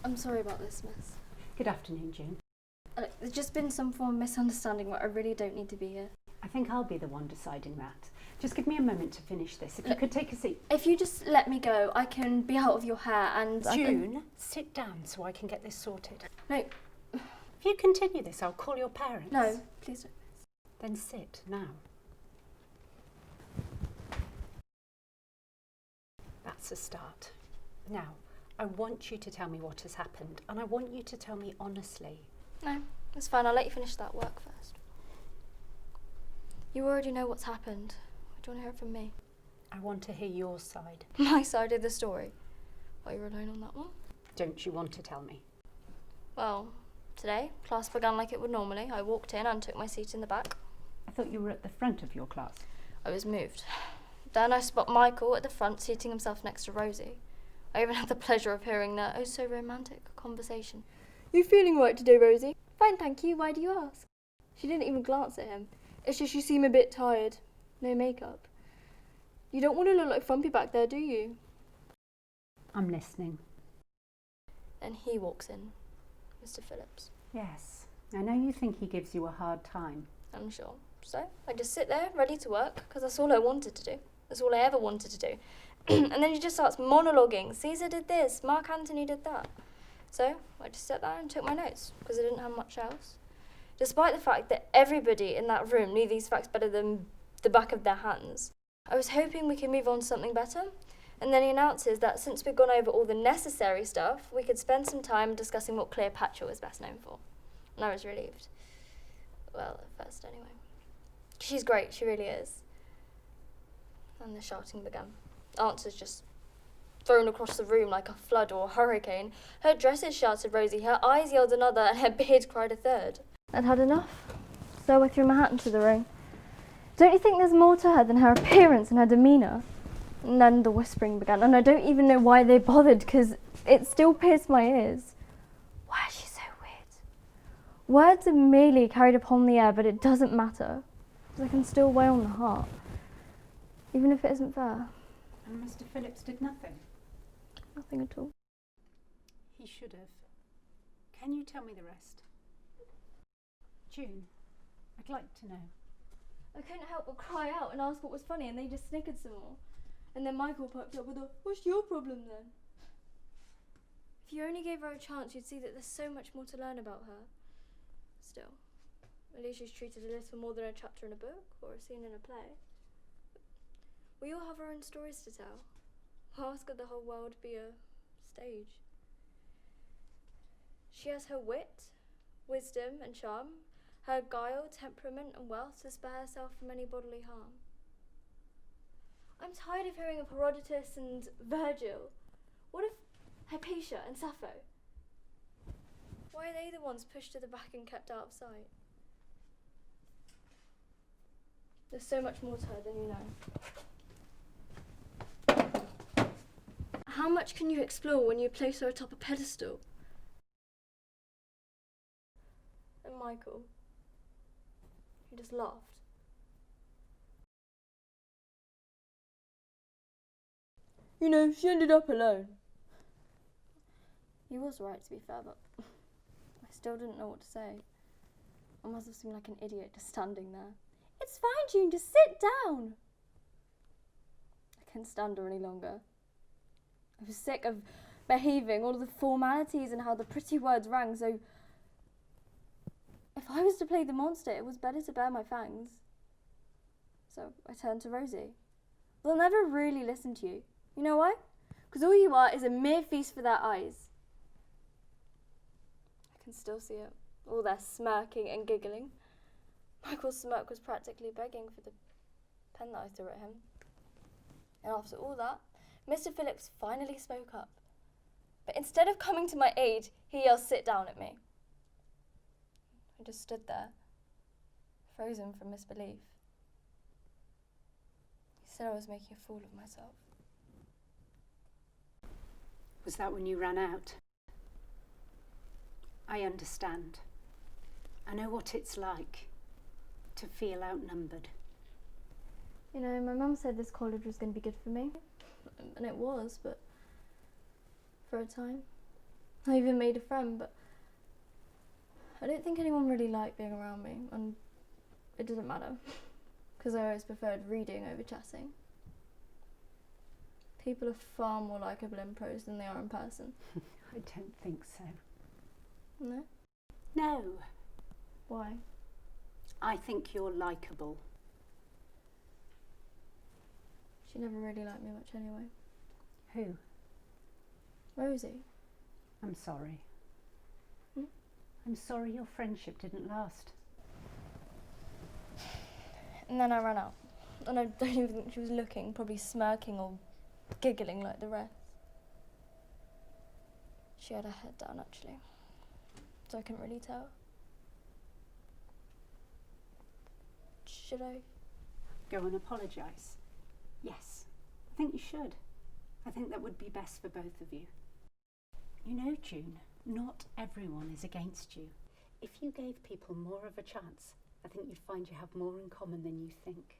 I'm sorry about this, miss. Good afternoon, June. There's just been some form of misunderstanding where I really don't need to be here. I think I'll be the one deciding that. Just give me a moment to finish this. If you could take a seat. If you just let me go, I can be out of your hair and... June, sit down so I can get this sorted. No. If you continue this, I'll call your parents. No, please don't. Then sit now. That's a start. Now, I want you to tell me what has happened, and I want you to tell me honestly. No, it's fine. I'll let you finish that work first. You already know what's happened. Do you want to hear it from me? I want to hear your side. My side of the story. Well, you're alone on that one. Don't you want to tell me? Well, today, class began like it would normally. I walked in and took my seat in the back. I thought you were at the front of your class. I was moved. Then I spot Michael at the front seating himself next to Rosie. I even had the pleasure of hearing their oh-so-romantic conversation. You feeling right today, Rosie? Fine, thank you. Why do you ask? She didn't even glance at him. It's just you seem a bit tired. No makeup. You don't want to look like frumpy back there, do you? I'm listening. Then he walks in. Mr. Phillips. Yes, I know you think he gives you a hard time. I'm sure. So I just sit there, ready to work, because that's all I wanted to do. That's all I ever wanted to do. And then he just starts monologuing. Caesar did this, Mark Antony did that. So I just sat there and took my notes, because I didn't have much else. Despite the fact that everybody in that room knew these facts better than the back of their hands, I was hoping we could move on to something better. And then he announces that since we'd gone over all the necessary stuff, we could spend some time discussing what Cleopatra was best known for. And I was relieved. Well, at first anyway. She's great, she really is. And the shouting began. Answers just thrown across the room like a flood or a hurricane. Her dresses shouted Rosie, her eyes yelled another, and her beard cried a third. I'd had enough, so I threw my hat into the ring. Don't you think there's more to her than her appearance and her demeanour? And then the whispering began, and I don't even know why they bothered, because it still pierced my ears. Why is she so weird? Words are merely carried upon the air, but it doesn't matter, because I can still weigh on the heart, even if it isn't fair. And Mr. Phillips did nothing? Nothing at all. He should have. Can you tell me the rest? June, I'd like to know. I couldn't help but cry out and ask what was funny, and they just snickered some more. And then Michael piped up with a, "What's your problem then?" If you only gave her a chance, you'd see that there's so much more to learn about her. Still, at least she's treated a little more than a chapter in a book or a scene in a play. We all have our own stories to tell. Why else could the whole world be a stage? She has her wit, wisdom and charm, her guile, temperament and wealth to spare herself from any bodily harm. I'm tired of hearing of Herodotus and Virgil. What of Hypatia and Sappho? Why are they the ones pushed to the back and kept out of sight? There's so much more to her than you know. How much can you explore when you place her atop a pedestal? And Michael, he just laughed. You know, she ended up alone. He was right, to be fair, but I still didn't know what to say. I must have seemed like an idiot just standing there. It's fine, June, just sit down. I couldn't stand her any longer. I was sick of behaving, all of the formalities and how the pretty words rang, so if I was to play the monster, it was better to bare my fangs. So I turned to Rosie. They'll never really listen to you. You know why? Because all you are is a mere feast for their eyes. I can still see it, all their smirking and giggling. Michael's smirk was practically begging for the pen that I threw at him. And after all that, Mr. Phillips finally spoke up. But instead of coming to my aid, he yelled, "Sit down," at me. I just stood there, frozen from misbelief. He said I was making a fool of myself. Was that when you ran out? I understand. I know what it's like to feel outnumbered. You know, my mum said this college was going to be good for me. And it was, but for a time. I even made a friend, but I don't think anyone really liked being around me, and it didn't matter, because I always preferred reading over chatting. People are far more likeable in prose than they are in person. I don't think so. No? No, Why? I think you're likeable. She never really liked me much anyway. Who? Rosie. I'm sorry. Hmm? I'm sorry your friendship didn't last. And then I ran out. And I don't even think she was looking, probably smirking or giggling like the rest. She had her head down, actually. So I couldn't really tell. Should I? Go and apologise. Yes, I think you should. I think that would be best for both of you. You know, June, not everyone is against you. If you gave people more of a chance, I think you'd find you have more in common than you think.